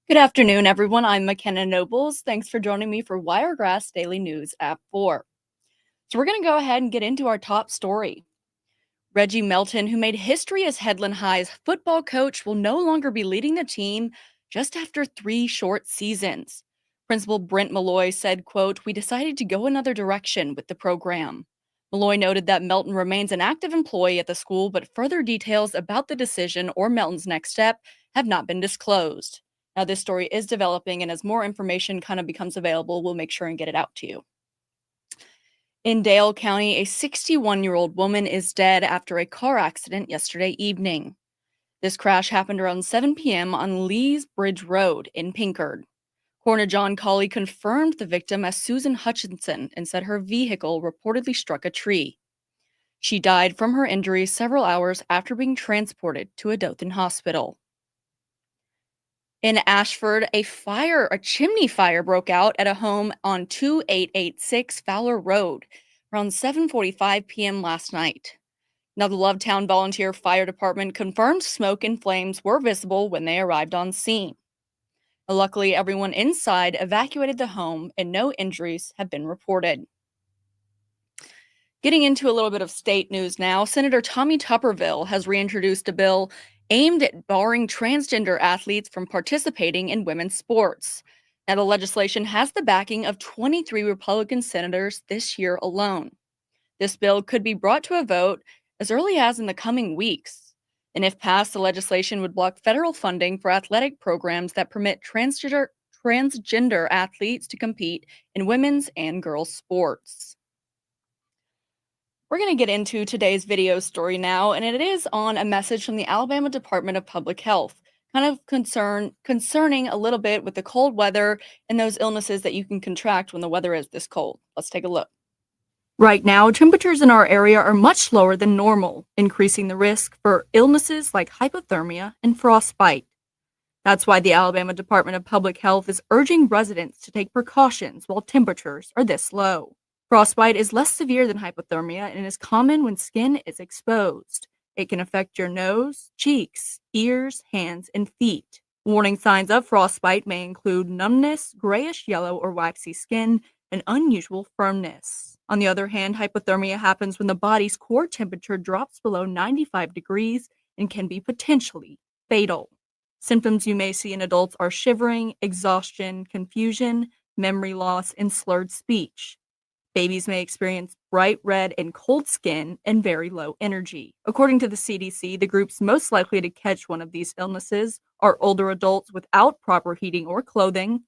Good afternoon, everyone. I'm McKenna Nobles. Thanks for joining me for Wiregrass Daily News at 4. So we're going to go ahead and get into our top story. Reggie Melton, who made history as Headland High's football coach, will no longer be leading the team just after 3 short seasons. Principal Brent Malloy said, quote, "We decided to go another direction with the program." Malloy noted that Melton remains an active employee at the school, but further details about the decision or Melton's next step have not been disclosed. Now, this story is developing, and as more information kind of becomes available, we'll make sure and get it out to you. In Dale County, a 61-year-old woman is dead after a car accident yesterday evening. This crash happened around 7 p.m. on Lees Bridge Road in Pinkard. Coroner John Colley confirmed the victim as Susan Hutchinson and said her vehicle reportedly struck a tree. She died from her injuries several hours after being transported to a Dothan hospital. In Ashford, a chimney fire broke out at a home on 2886 Fowler Road around 7:45 p.m. last night. Now, the Lovetown Volunteer Fire Department confirmed smoke and flames were visible when they arrived on scene. Luckily, everyone inside evacuated the home and no injuries have been reported. Getting into a little bit of state news now, Senator Tommy Tuberville has reintroduced a bill aimed at barring transgender athletes from participating in women's sports. Now, the legislation has the backing of 23 Republican senators this year alone. This bill could be brought to a vote as early as in the coming weeks. And if passed, the legislation would block federal funding for athletic programs that permit transgender athletes to compete in women's and girls' sports. We're going to get into today's video story now, and it is on a message from the Alabama Department of Public Health, kind of concerning a little bit with the cold weather and those illnesses that you can contract when the weather is this cold. Let's take a look. Right now, temperatures in our area are much lower than normal, increasing the risk for illnesses like hypothermia and frostbite. That's why the Alabama Department of Public Health is urging residents to take precautions while temperatures are this low. Frostbite is less severe than hypothermia and is common when skin is exposed. It can affect your nose, cheeks, ears, hands, and feet. Warning signs of frostbite may include numbness, grayish yellow or waxy skin, and unusual firmness. On the other hand, hypothermia happens when the body's core temperature drops below 95 degrees and can be potentially fatal. Symptoms you may see in adults are shivering, exhaustion, confusion, memory loss, and slurred speech. Babies may experience bright red and cold skin and very low energy. According to the CDC, the groups most likely to catch one of these illnesses are older adults without proper heating or clothing,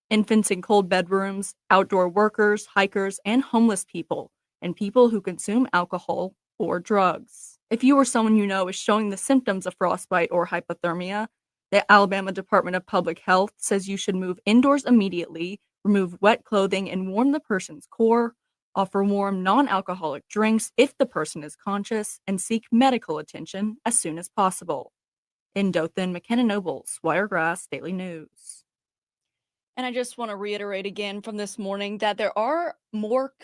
infants in cold bedrooms, outdoor workers, hikers, and homeless people, and people who consume alcohol or drugs. If you or someone you know is showing the symptoms of frostbite or hypothermia, the Alabama Department of Public Health says you should move indoors immediately, remove wet clothing, and warm the person's core, offer warm non alcoholic drinks if the person is conscious, and seek medical attention as soon as possible. In Dothan, McKenna Nobles, Wiregrass Daily News. And I just want to reiterate again from this morning that there are more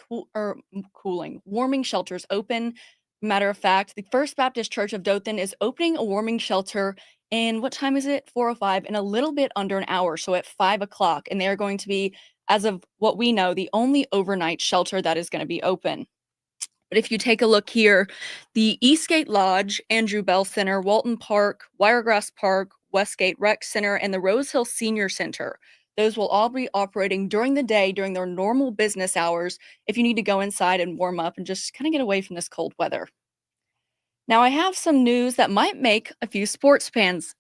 warming shelters open. Matter of fact, the First Baptist Church of Dothan is opening a warming shelter. And what time is it? 4:05 in a little bit under an hour. So at 5 o'clock. And they're going to be, as of what we know, the only overnight shelter that is going to be open. But if you take a look here, the Eastgate Lodge, Andrew Bell Center, Walton Park, Wiregrass Park, Westgate Rec Center, and the Rose Hill Senior Center, those will all be operating during the day during their normal business hours if you need to go inside and warm up and just kind of get away from this cold weather. Now, I have some news that might make a few sports fans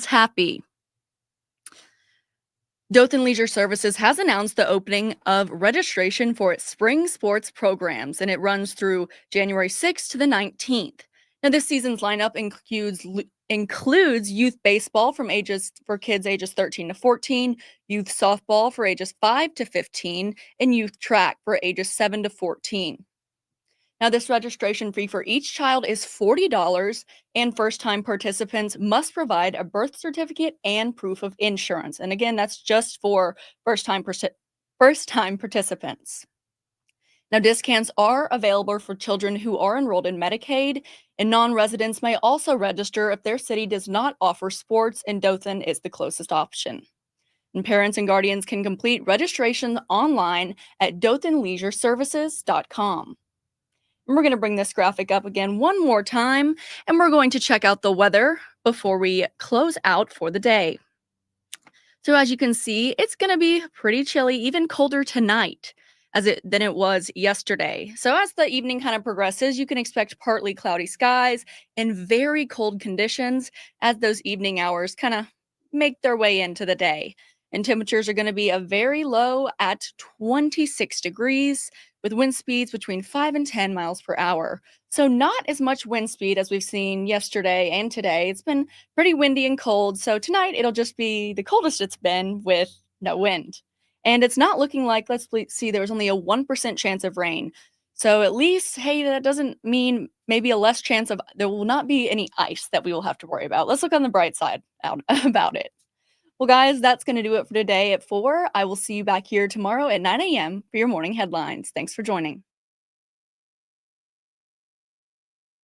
happy. Dothan Leisure Services has announced the opening of registration for its spring sports programs, and it runs through January 6th to the 19th. Now, this season's lineup includes youth baseball for kids ages 13 to 14, youth softball for ages 5 to 15, and youth track for ages 7 to 14. Now, this registration fee for each child is $40, and first-time participants must provide a birth certificate and proof of insurance. And again, that's just for first-time participants. Now, discounts are available for children who are enrolled in Medicaid, and non-residents may also register if their city does not offer sports and Dothan is the closest option. And parents and guardians can complete registration online at dothanleisureservices.com. And we're going to bring this graphic up again one more time, and we're going to check out the weather before we close out for the day. So as you can see, it's going to be pretty chilly, even colder tonight than it was yesterday. So as the evening kind of progresses, you can expect partly cloudy skies and very cold conditions as those evening hours kind of make their way into the day. And temperatures are going to be a very low at 26 degrees with wind speeds between 5 and 10 miles per hour. So not as much wind speed as we've seen yesterday and today. It's been pretty windy and cold. So tonight it'll just be the coldest it's been with no wind. And it's not looking like, let's see, there was only a 1% chance of rain. So at least, hey, that doesn't mean maybe a less chance of, there will not be any ice that we will have to worry about. Let's look on the bright side about it. Well, guys, that's going to do it for today at 4. I will see you back here tomorrow at 9 a.m. for your morning headlines. Thanks for joining.